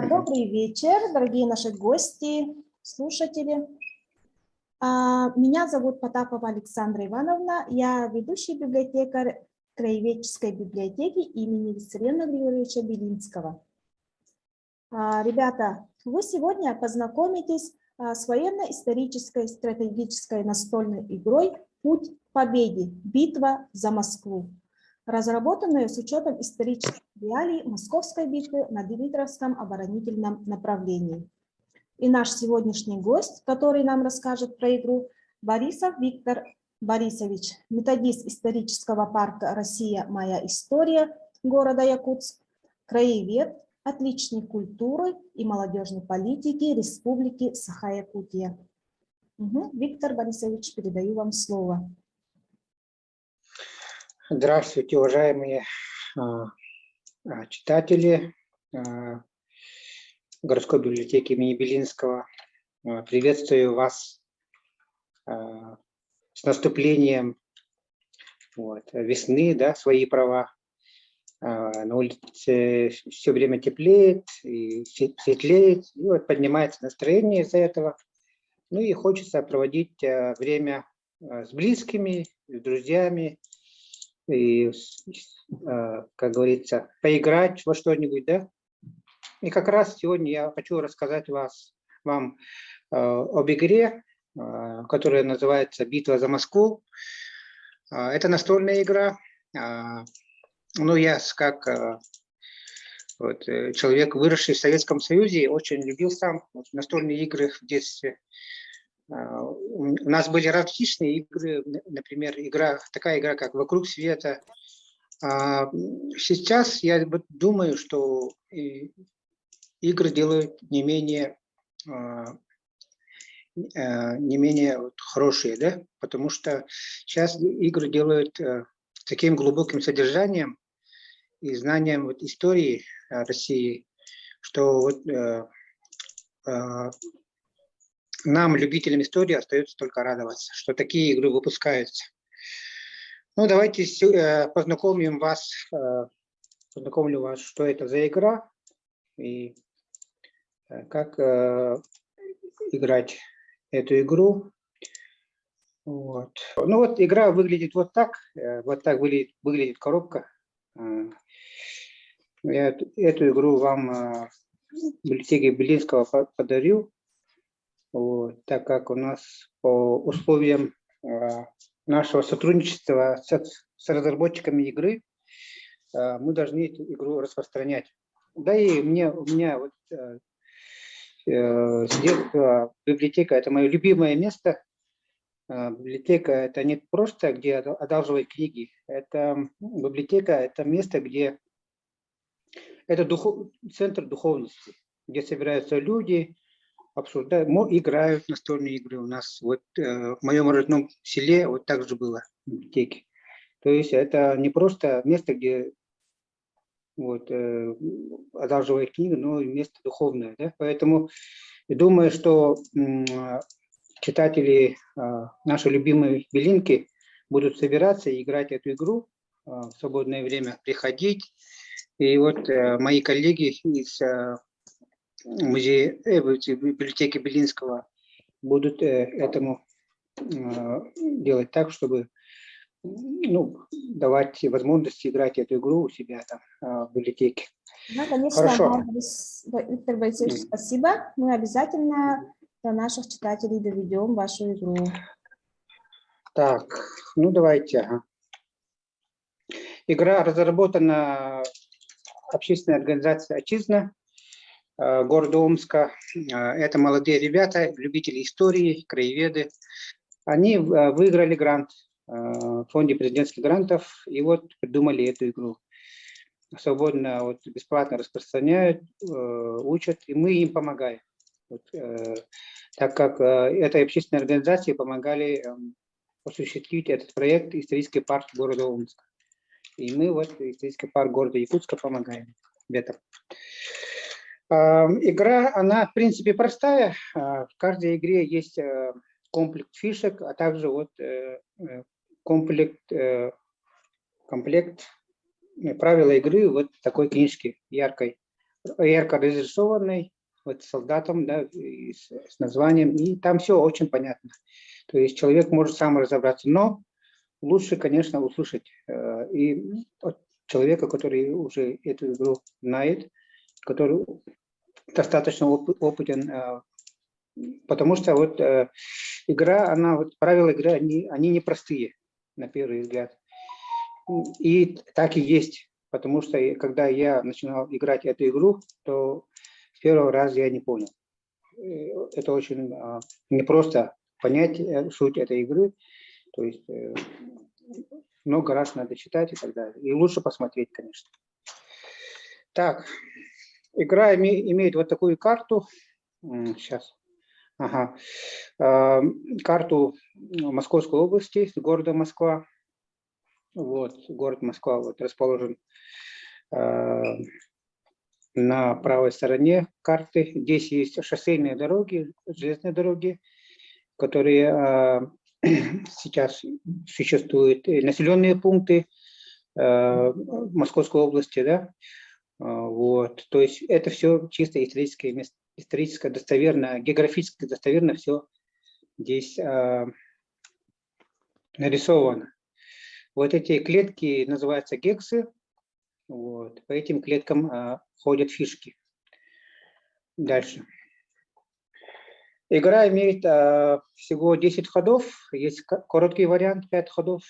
Добрый вечер, дорогие наши гости, слушатели. Меня зовут Потапова Александра Ивановна, я ведущий библиотекарь Краеведческой библиотеки имени Виссариона Григорьевича Белинского. Ребята, вы сегодня познакомитесь с военно-исторической стратегической настольной игрой «Путь к победе. Битва за Москву», разработанную с учетом исторических реалий Московской битвы на Дмитровском оборонительном направлении. И наш сегодняшний гость, который нам расскажет про игру, Борисов Виктор Борисович, методист исторического парка «Россия. Моя история» города Якутск, краевед, отличник культуры и молодежной политики Республики Саха-Якутия. Виктор Борисович, передаю вам слово. Здравствуйте, уважаемые читатели городской библиотеки имени Белинского. Приветствую вас с наступлением весны, свои права. На улице все время теплеет и светлеет, и поднимается настроение из-за этого. Ну и хочется проводить время с близкими, с друзьями, и, как говорится, поиграть во что-нибудь, да? И как раз сегодня я хочу рассказать вам об игре, которая называется «Битва за Москву». Это настольная игра. Ну, я, как человек, выросший в Советском Союзе, очень любил сам настольные игры в детстве. У нас были различные игры, например, такая игра, как «Вокруг света». Сейчас я думаю, что игры делают не менее хорошие, да? Потому что сейчас игры делают таким глубоким содержанием и знанием истории России, что нам, любителям истории, остается только радоваться, что такие игры выпускаются. Ну, давайте познакомлю вас, что это за игра и как играть эту игру. Ну вот игра выглядит вот так выглядит коробка. Я эту игру вам в библиотеке Белинского подарю, так как у нас по условиям нашего сотрудничества с разработчиками игры мы должны эту игру распространять. Да и у меня с детства библиотека – это мое любимое место. Библиотека – это не просто где одалживать книги, библиотека – это место, где это центр духовности, где собираются люди, обсуждают, играют настольные игры. У нас в моем родном селе так же было в библиотеке. То есть это не просто место, где одалживать книги, но и место духовное. Да? Поэтому я думаю, что читатели нашей любимой Белинки будут собираться и играть эту игру в свободное время, приходить. И мои коллеги из библиотеки Белинского будут этому делать так, чтобы давать возможность играть эту игру у себя там в библиотеке. Да, конечно, Хорошо. Виктор Борисович, спасибо. Мы обязательно для наших читателей доведем вашу игру. Так, давайте. Игра разработана общественной организацией «Отчизна» города Омска. Это молодые ребята, любители истории, краеведы. Они выиграли грант в фонде президентских грантов и придумали эту игру. Свободно, бесплатно распространяют, учат, и мы им помогаем. Так как этой общественной организации помогали осуществить этот проект «Исторический парк города Омска». И мы исторический парк города Якутска помогаем ребятам. Игра, она в принципе простая. В каждой игре есть комплект фишек, а также комплект правила игры такой книжки яркой. ярко разрисованный, вот солдатом, да, и с названием, и там все очень понятно. То есть человек может сам разобраться, но лучше, конечно, услышать и от человека, который уже эту игру знает, который достаточно опытен, потому что вот игра, она, вот правила игры, они непростые, на первый взгляд. И так и есть, потому что когда я начинал играть эту игру, то с первого раза я не понял. Это очень непросто понять суть этой игры, то есть много раз надо читать и так далее. И лучше посмотреть, конечно. Так, игра имеет вот такую карту. Сейчас. Ага. Карту Московской области, города Москва. Вот, город Москва вот расположен на правой стороне карты. Здесь есть шоссейные дороги, железные дороги, которые сейчас существуют, населенные пункты Московской области, да. Вот, то есть это все чисто историческое достоверно, географически достоверно все здесь нарисовано. Вот эти клетки называются гексы. Вот, по этим клеткам ходят фишки. Дальше. Игра имеет всего 10 ходов. Есть короткий вариант, 5 ходов.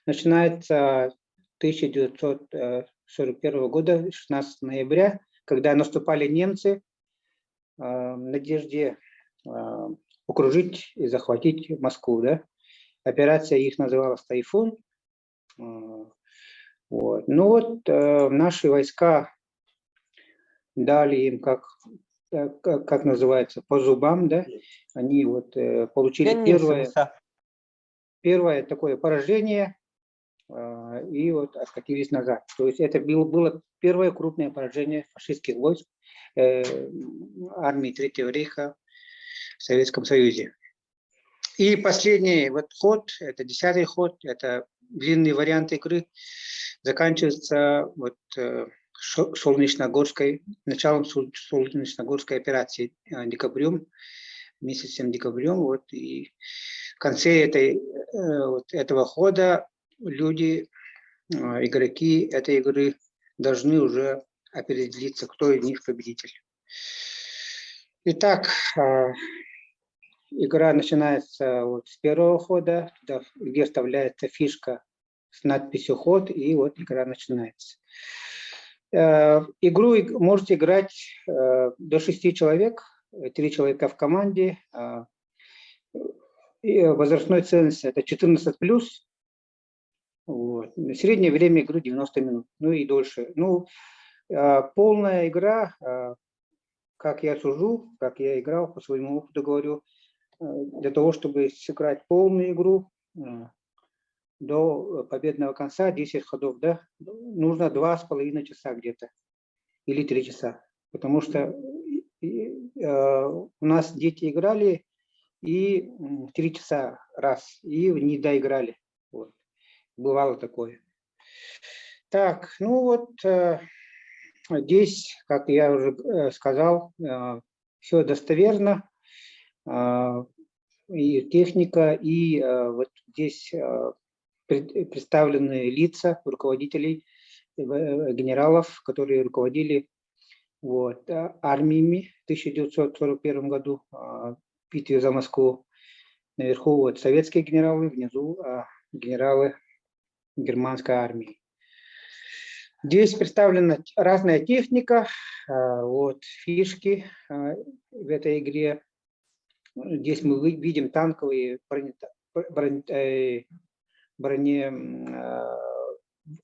Начинается 1941 года, 16 ноября, когда наступали немцы в надежде окружить и захватить Москву. Да? Операция их называлась «Тайфун». Вот. Ну вот наши войска дали им, как называется, по зубам, да, они вот получили первое такое поражение и вот откатились назад. То есть это было первое крупное поражение фашистских войск армии Третьего рейха в Советском Союзе. И последний вот ход, это 10-й ход, это длинный вариант игры, заканчивается вот началом Солнечногорской операции декабрем, месяцем декабрем. Вот, и в конце этого хода люди, игроки этой игры должны уже определиться, кто из них победитель. Итак, игра начинается вот с первого хода, где вставляется фишка с надписью «Ход», и вот игра начинается. Игру можете играть до 6 человек, 3 человека в команде. И возрастной ценность это 14+. Вот. Среднее время игры 90 минут, ну и дольше. Ну, полная игра, как я сужу, как я играл, по своему опыту говорю, для того, чтобы сыграть полную игру до победного конца, 10 ходов, да, нужно 2,5 часа где-то, или 3 часа. Потому что у нас дети играли и 3 часа раз, и не доиграли. Вот. Бывало такое. Так, ну вот здесь, как я уже сказал, все достоверно. И техника, и вот здесь представлены лица руководителей, генералов, которые руководили вот, армиями в 1941 году в битве за Москву. Наверху вот советские генералы, внизу генералы германской армии. Здесь представлена разная техника, вот, фишки в этой игре. Здесь мы видим танковые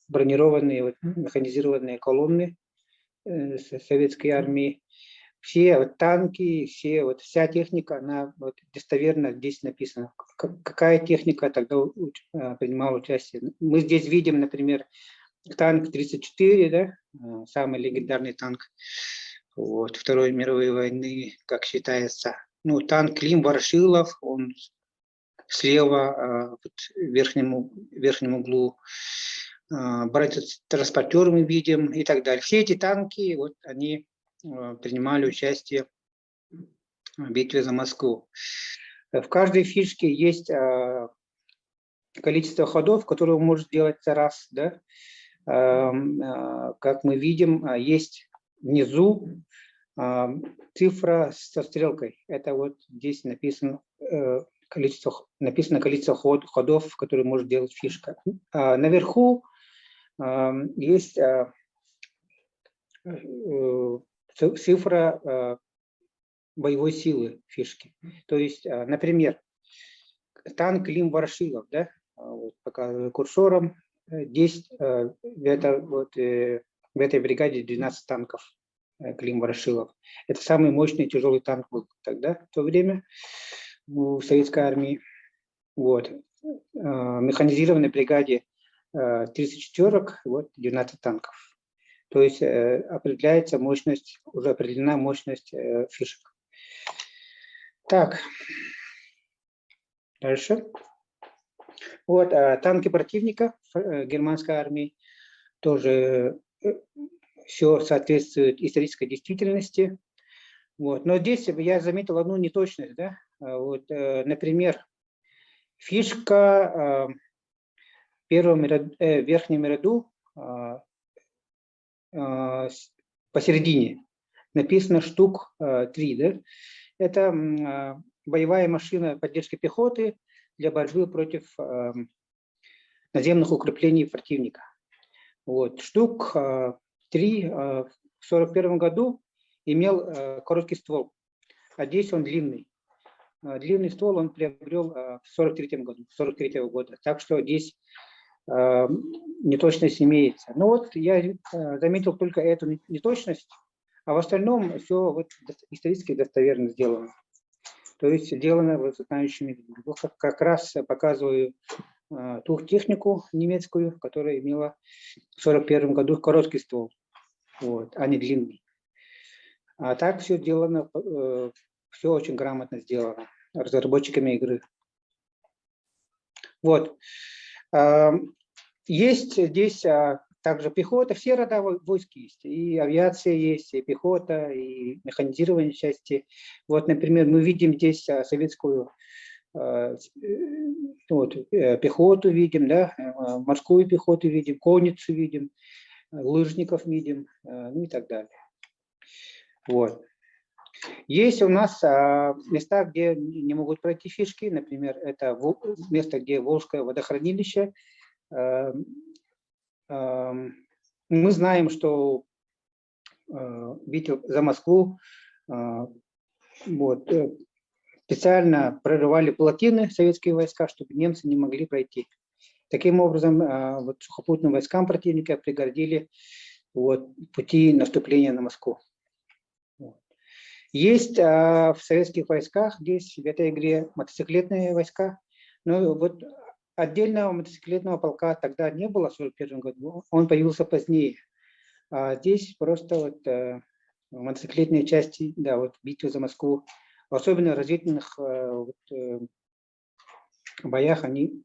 бронированные вот, механизированные колонны советской армии. Все вот, танки, вся техника, она вот, достоверно здесь написана. Какая техника тогда принимала участие. Мы здесь видим, например, танк 34, да, самый легендарный танк вот, Второй мировой войны, как считается. Ну, танк Клим-Ворошилов, он слева в верхнем углу. бронетранспортер мы видим и так далее. Все эти танки, вот, они принимали участие в битве за Москву. В каждой фишке есть количество ходов, которые может делаться раз. Да? Как мы видим, есть внизу цифра со стрелкой. Это вот здесь написано количество ходов, которые может делать фишка. Наверху есть цифра боевой силы фишки. То есть, например, танк Клим-Ворошилов, да, вот показываю курсором, 10, в этой бригаде 12 танков Клим-Ворошилов. Это самый мощный тяжелый танк был тогда, в то время, в советской армии. Вот. В механизированной бригаде 34-ок, вот 12 танков. То есть определяется мощность, уже определена мощность фишек. Так, дальше. Вот танки противника германской армии, тоже все соответствует исторической действительности. Вот. Но здесь я заметил одну неточность. Да? Вот, например, фишка в верхнем ряду посередине написано штук 3. Да? Это боевая машина поддержки пехоты для борьбы против наземных укреплений противника. Вот. Штук 3 в 1941 году имел короткий ствол, а здесь он длинный. Длинный ствол он приобрел в 1943 года. Так что здесь неточность имеется. Но вот я заметил только эту неточность, а в остальном все вот исторически достоверно сделано. То есть сделано вот знающими людьми. Вот как раз показываю ту технику немецкую, которая имела в 1941 году короткий ствол, вот, а не длинный. А так все сделано, все очень грамотно сделано разработчиками игры. Вот. Есть здесь также пехота, все рода войск есть, и авиация есть, и пехота, и механизированные части. Вот, например, мы видим здесь советскую пехоту видим, да, морскую пехоту видим, конницу видим, лыжников видим, ну и так далее. Вот. Есть у нас места, где не могут пройти фишки, например, это место, где Волжское водохранилище. Мы знаем, что битва за Москву вот, специально прорывали плотины советские войска, чтобы немцы не могли пройти. Таким образом, вот, сухопутным войскам противника преградили вот, пути наступления на Москву. Вот. Есть в советских войсках, здесь в этой игре мотоциклетные войска. Но вот отдельного мотоциклетного полка тогда не было в 1941 году, он появился позднее. А здесь просто вот, мотоциклетные части, да, вот битвы за Москву, особенно в разведывательных боях, они,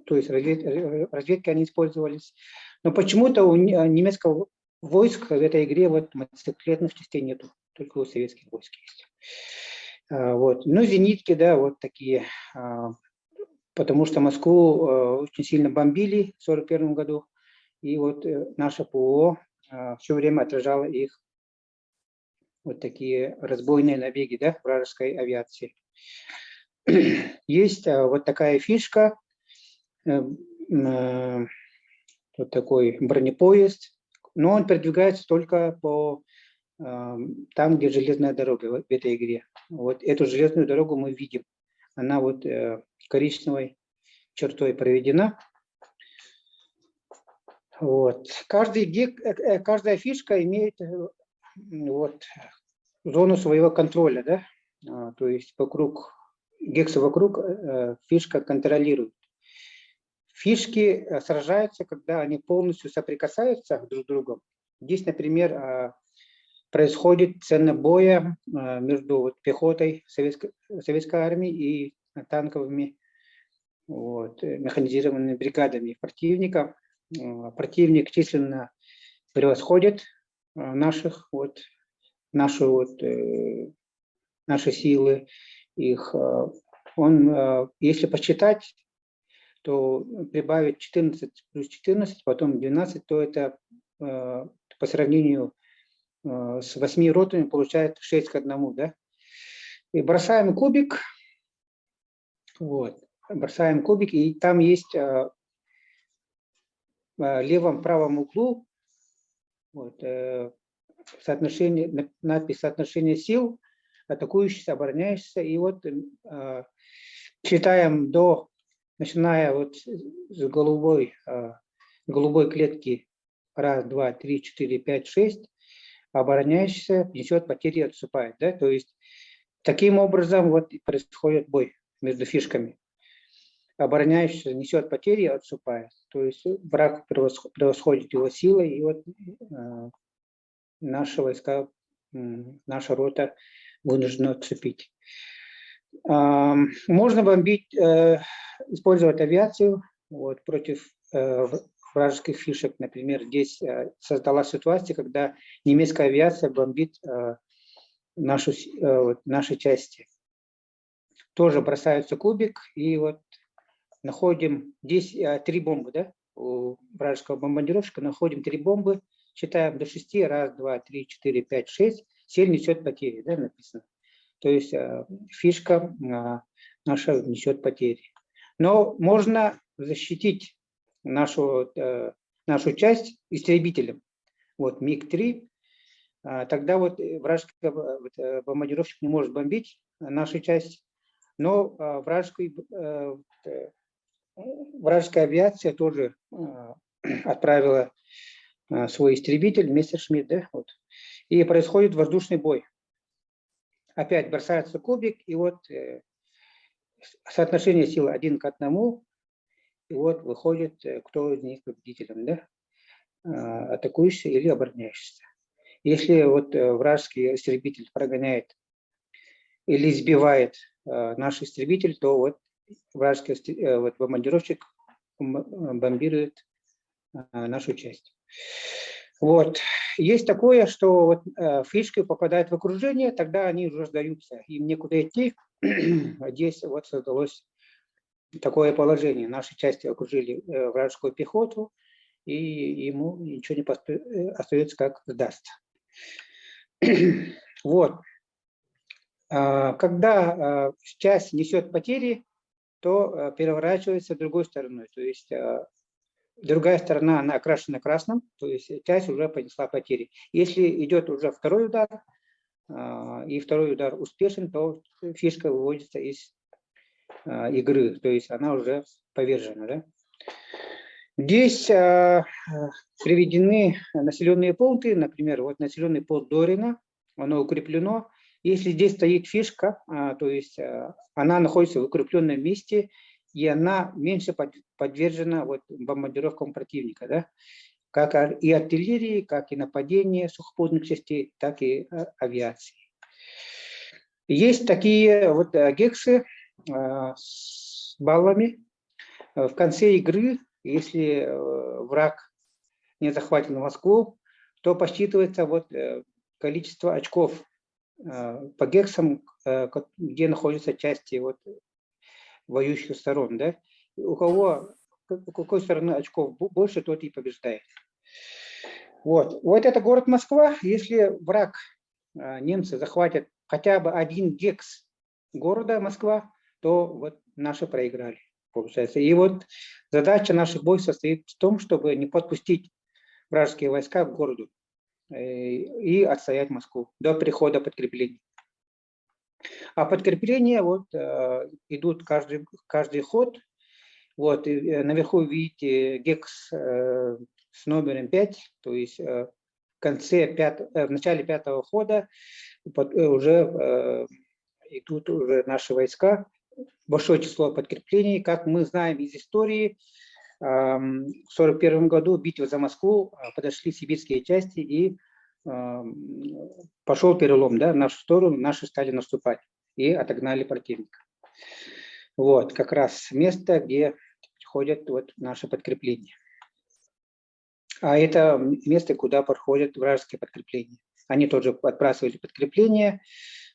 то есть разведки они использовались. Но почему-то у немецкого войск в этой игре вот мотоциклетных частей нету, только у советских войск есть. Вот. Ну, зенитки, да, вот такие, потому что Москву очень сильно бомбили в 1941 году, и вот наша ПВО все время отражала их вот такие разбойные набеги, да, вражеской авиации. Есть вот такая фишка, вот такой бронепоезд, но он передвигается только по там, где железная дорога в этой игре. Вот эту железную дорогу мы видим. Она вот коричневой чертой проведена. Вот. Каждая фишка имеет вот зону своего контроля, да? То есть вокруг гекса вокруг фишка контролирует. Фишки сражаются, когда они полностью соприкасаются друг с другом. Здесь, например, происходит сцена боя между вот пехотой советской армии и танковыми вот, механизированными бригадами противника. противник численно превосходит наших, наши силы, их. Он, если посчитать, то прибавить 14 плюс 14, потом 12, то это по сравнению с 8 ротами получает 6 к 1, да? И бросаем кубик, бросаем кубик, и там есть в левом правом углу соотношение, надпись «Соотношение сил», атакующийся, обороняющийся, и считаем начиная с голубой клетки 1, 2, 3, 4, 5, 6, обороняющийся несет потери и отступает. Да? То есть таким образом происходит бой между фишками. Обороняющийся несет потери и отступает. То есть враг превосходит его силой, и наши войска, наша рота вынуждена отступить. Можно бомбить, использовать авиацию против вражеских фишек. Например, здесь создалась ситуация, когда немецкая авиация бомбит наши части. Тоже бросается кубик, и находим здесь 3 бомбы, да, у вражеского бомбардировщика, находим 3 бомбы, считаем до 6, 1, 2, 3, 4, 5, 6, цель несет потери, да, написано. То есть фишка наша несет потери. Но можно защитить нашу часть истребителем. МиГ-3, тогда вражеский бомбардировщик не может бомбить нашу часть, но вражеская авиация тоже отправила свой истребитель Мессершмитт, да, и происходит воздушный бой. Опять бросается кубик, и соотношение сил 1 к 1, и выходит, кто из них победителем, да, атакующийся или обороняющийся. Если вражеский истребитель прогоняет или сбивает наш истребитель, то вражеский бомбардировщик бомбирует нашу часть. Есть такое, что фишки попадают в окружение, тогда они уже сдаются, им некуда идти. Здесь создалось такое положение. Наши части окружили вражескую пехоту, и ему ничего не остается, как сдастся. Когда часть несет потери, то переворачивается другой стороной. То есть другая сторона, она окрашена красным, то есть часть уже понесла потери. Если идет уже второй удар, и второй удар успешен, то фишка выводится из игры, то есть она уже повержена. Да? Здесь приведены населенные пункты, например, населенный пункт Дорина, оно укреплено. Если здесь стоит фишка, то есть она находится в укрепленном месте, и она меньше подвержена бомбардировкам противника, да? Как и артиллерии, как и нападения сухопутных частей, так и авиации. Есть такие гексы с баллами. В конце игры, если враг не захватил Москву, то посчитывается количество очков по гексам, где находятся части воюющих сторон. Да? У какой стороны очков больше, тот и побеждает. Это город Москва. Если враг, немцы, захватят хотя бы 1 гекс города Москва, то наши проиграли, получается. И задача наших войск состоит в том, чтобы не подпустить вражеские войска к городу и отстоять Москву до прихода подкреплений. А подкрепления идут каждый ход. И наверху видите гекс с номером 5, то есть в начале 5-го хода уже идут уже наши войска. Большое число подкреплений. Как мы знаем из истории, в 1941 году в битве за Москву подошли сибирские части, и пошел перелом, да, в нашу сторону, наши стали наступать и отогнали противника. Как раз место, где приходят наши подкрепления. А это место, куда подходят вражеские подкрепления. Они тоже отбрасывали подкрепления.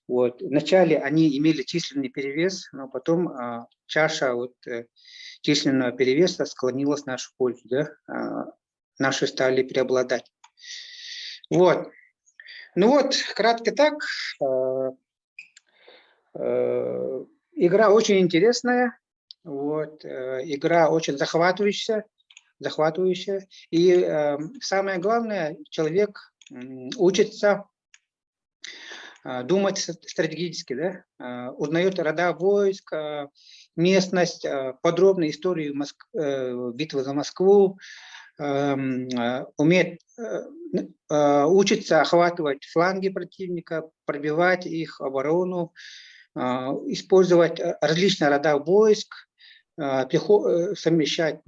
Вот. Вначале они имели численный перевес, но потом чаша численного перевеса склонилась в нашу пользу. Да? Наши стали преобладать. Вот. Ну вот, кратко так. Игра очень интересная. Вот. Игра очень захватывающая. И самое главное, человек учится думать стратегически, да? Узнает рода войск, местность, подробную историю битвы за Москву, умеет учится охватывать фланги противника, пробивать их оборону, использовать различные рода войск, совмещать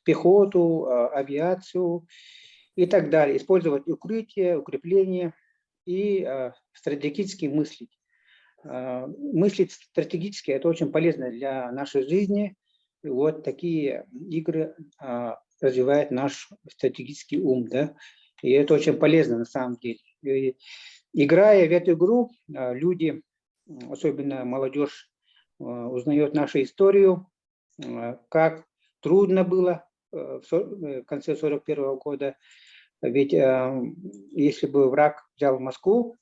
пехоту, авиацию и так далее, использовать укрытие, укрепление и стратегически мыслить. Мыслить стратегически – это очень полезно для нашей жизни. И вот такие игры развивают наш стратегический ум, да? И это очень полезно на самом деле. И играя в эту игру, люди, особенно молодежь, узнает нашу историю, как трудно было в конце 1941 года. Ведь если бы враг взял Москву,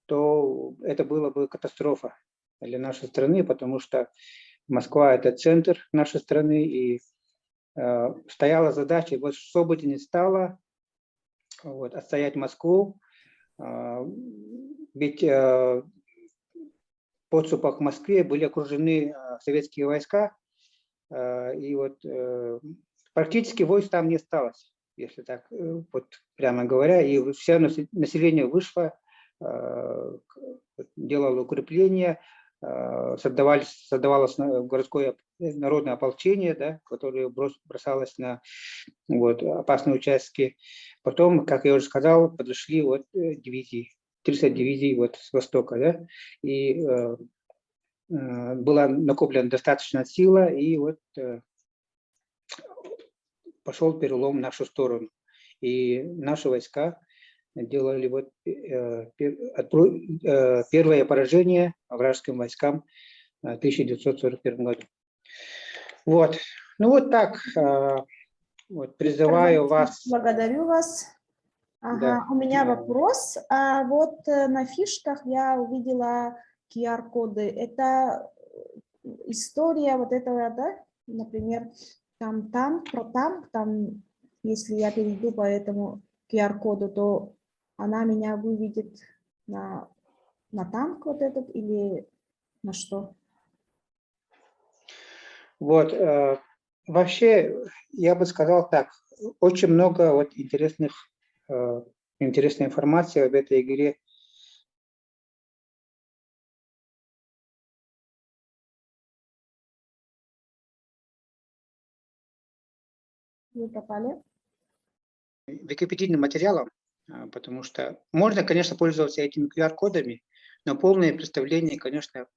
то это была бы катастрофа для нашей страны, потому что Москва – это центр нашей страны, и стояла задача, вот что бы ни стало, отстоять Москву, ведь в подступах к Москве были окружены советские войска, и практически войск там не осталось, если так прямо говоря, и все население вышло, делало укрепления, создавалось городское народное ополчение, да, которое бросалось на опасные участки. Потом, как я уже сказал, подошли дивизии, 30 дивизий с востока, да, и была накоплена достаточно сила, и пошел перелом в нашу сторону. И наши войска делали первое поражение вражеским войскам в 1941 году. Вот. Ну вот так. Призываю вас. Благодарю вас. Ага, Да. у меня вопрос. На фишках я увидела QR-коды. Это история этого, да? Например, про танк, если я перейду по этому QR-коду, то она меня выведет на танк этот или на что? Вообще, я бы сказал так, очень много интересной информации об этой игре. Вы попали? Википедийным материалом, потому что можно, конечно, пользоваться этими QR-кодами, но полное представление, конечно,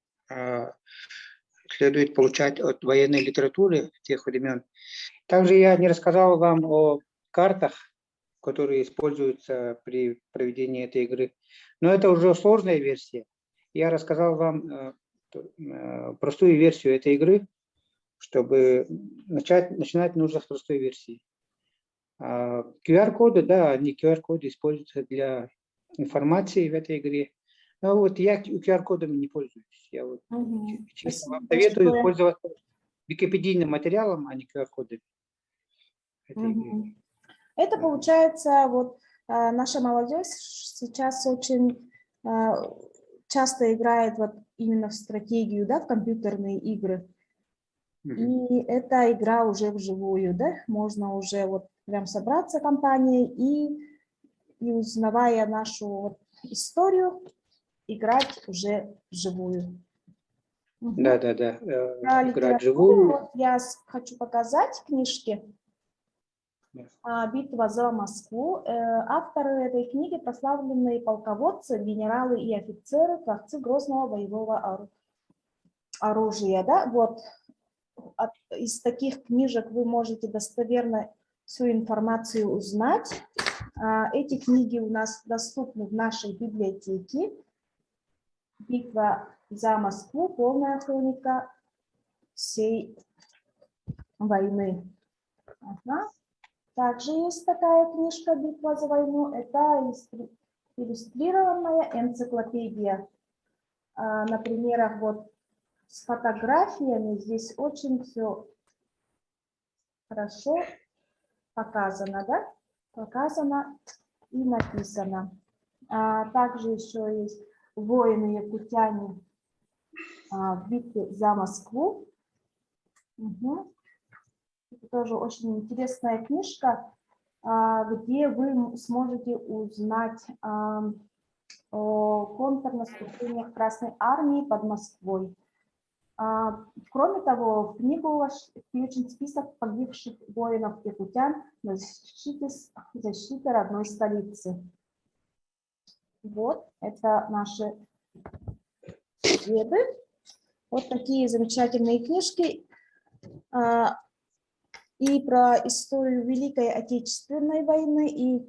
следует получать от военной литературы тех времен. Также я не рассказал вам о картах, которые используются при проведении этой игры. Но это уже сложная версия. Я рассказал вам простую версию этой игры, чтобы начинать нужно с простой версии. QR-коды, да, они QR-коды используются для информации в этой игре. Но я QR-кодами не пользуюсь. Я честно вам советую пользоваться википедийным материалом, а не QR-кодами. Это получается, наша молодежь сейчас очень часто играет именно в стратегию, да, в компьютерные игры. И эта игра уже вживую, да, можно уже прям собраться компанией и узнавая нашу историю, играть уже вживую. Да. Играть вживую. Я хочу показать книжки. «Битва за Москву». Авторы этой книги – прославленные полководцы, генералы и офицеры, творцы грозного боевого оружия. Да? Из таких книжек вы можете достоверно всю информацию узнать, эти книги у нас доступны в нашей библиотеке. «Битва за Москву. Полная хроника всей войны». Ага. Также есть такая книжка «Битва за войну». Это иллюстрированная энциклопедия. На примерах вот с фотографиями здесь очень все хорошо показано, да? Показано и написано. Также еще есть «Воины-якутяне в битве за Москву». Угу. Это тоже очень интересная книжка, где вы сможете узнать о контрнаступлениях Красной Армии под Москвой. Кроме того, в книгу включен список погибших воинов-якутян на защите родной столицы. Вот, это наши шведы. Вот такие замечательные книжки. И про историю Великой Отечественной войны, и,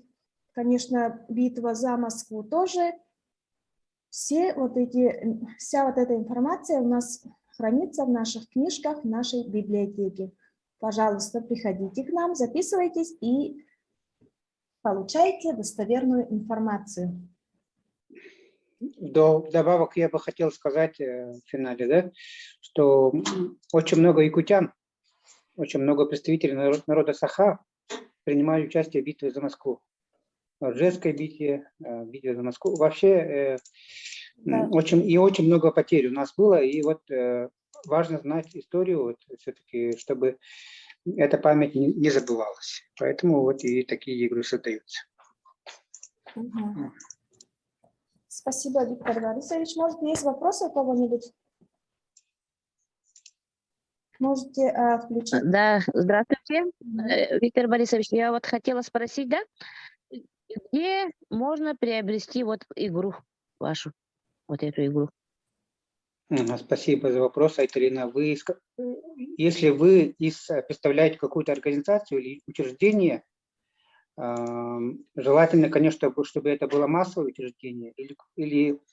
конечно, битва за Москву тоже. Вся вот эта информация у нас хранится в наших книжках, в нашей библиотеке. Пожалуйста, приходите к нам, записывайтесь и получайте достоверную информацию. Вдобавок я бы хотел сказать в финале, да, что очень много якутян, очень много представителей народа Саха принимали участие в битве за Москву. В Ржевской битве, битве за Москву. Вообще Да. очень много потерь у нас было. И вот важно знать историю, вот, все-таки, чтобы эта память не забывалась. Поэтому вот и такие игры создаются. Угу. Спасибо, Виктор Борисович. Может, есть вопросы у кого-нибудь? Можете включить. Да, здравствуйте, Виктор Борисович. Я вот хотела спросить, да, где можно приобрести вот игру вашу, вот эту игру? Спасибо за вопрос, Айталина. Если вы представляете какую-то организацию или учреждение, желательно, конечно, чтобы это было массовое учреждение или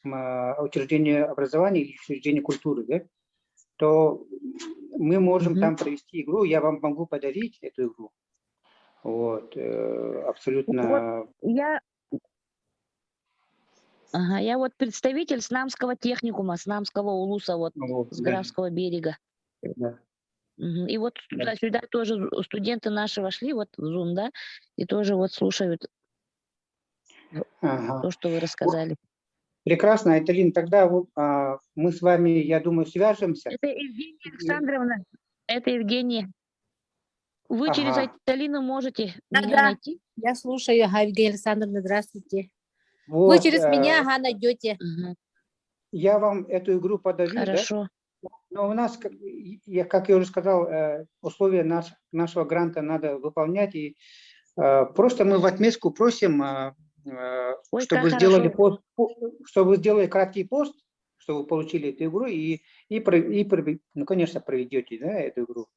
учреждение образования или учреждение культуры, да, то мы можем там провести игру, я вам могу подарить эту игру. Вот, абсолютно. Вот я вот представитель Снамского техникума, Снамского улуса, вот, с Графского берега. Да. И вот сюда тоже студенты наши вошли, вот в Zoom, да, и тоже вот слушают то, что вы рассказали. Прекрасно, Айталин, тогда мы с вами, я думаю, свяжемся. Это Евгения Александровна, это Евгения. Вы через Айталину можете меня найти? Я слушаю, Евгения Александровна, здравствуйте. Вот, вы через меня найдете. Я вам эту игру подарю. Хорошо. Да? Но у нас, как я уже сказал, условия нашего гранта надо выполнять. И просто мы в отместку просим, чтобы сделали пост, чтобы сделали краткий пост, чтобы вы получили эту игру и ну, конечно, проведете, да, эту игру.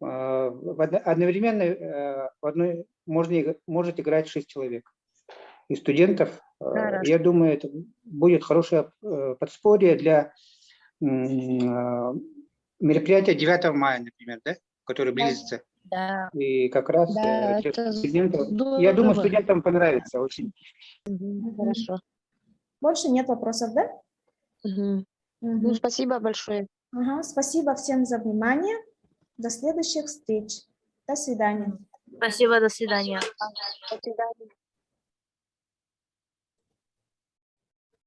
Одновременно в одной может играть 6 человек. И студентов. Хорошо. Я думаю, это будет хорошее подспорье для мероприятия 9 мая, например, да, которое близится. Да. И как раз Да, студентам, я думаю, студентам понравится очень. Хорошо. Больше нет вопросов, да? Ну, спасибо большое. Спасибо всем за внимание. До следующих встреч. До свидания. Спасибо, до свидания. До свидания.